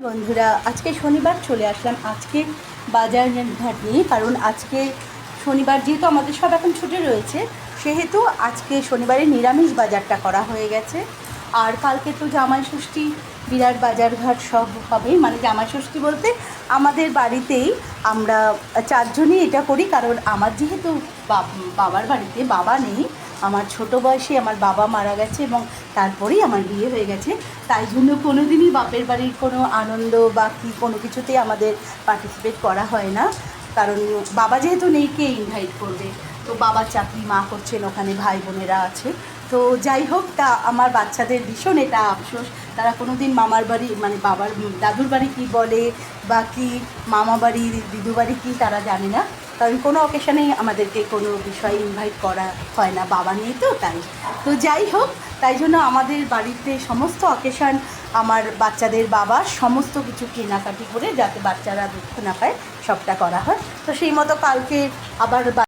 বন্ধুরা, আজকে শনিবার চলে আসলাম আজকে বাজার ঘাট নিয়ে। কারণ আজকে শনিবার যেহেতু আমাদের সব এখন ছুটি রয়েছে, সেহেতু আজকে শনিবারে নিরামিষ বাজারটা করা হয়ে গেছে। আর কালকে তো জামাই ষষ্ঠী, বিরাট বাজার ঘাট সব হবে। মানে জামাই ষষ্ঠী বলতে আমাদের বাড়িতেই আমরা চারজনই এটা করি। কারণ আমার যেহেতু বাবার বাড়িতে বাবা নেই, আমার ছোট বয়সে আমার বাবা মারা গেছে এবং তারপরেই আমার বিয়ে হয়ে গেছে। তাই জন্য কোনো দিনই বাপের বাড়ির কোনো আনন্দ বা কি কোনো কিছুতেই আমাদের পার্টিসিপেট করা হয় না। কারণ বাবা যেহেতু নেই, কে ইনভাইট করবে? তো বাবার চাকরি, মা করছেন, ওখানে ভাই বোনেরা আছে। তো যাই হোক, তা আমার বাচ্চাদের ভীষণ এটা আফসোস, তারা কোনো দিন মামার বাড়ি মানে বাবার দাদুর বাড়ি কী বলে বা কি মামা বাড়ি দিদু বাড়ি কী তারা জানে না। কারণ কোনো অকেশানেই আমাদেরকে কোনো বিষয়ে ইনভাইট করা হয় না, বাবা নেই তো তাই। তো যাই হোক, তাই জন্য আমাদের বাড়িতে সমস্ত অকেশান আমার বাচ্চাদের বাবার সমস্ত কিছু কেনাকাটি করে, যাতে বাচ্চারা দুঃখ না পায়, সবটা করা হয়। তো সেই মতো কালকে আবার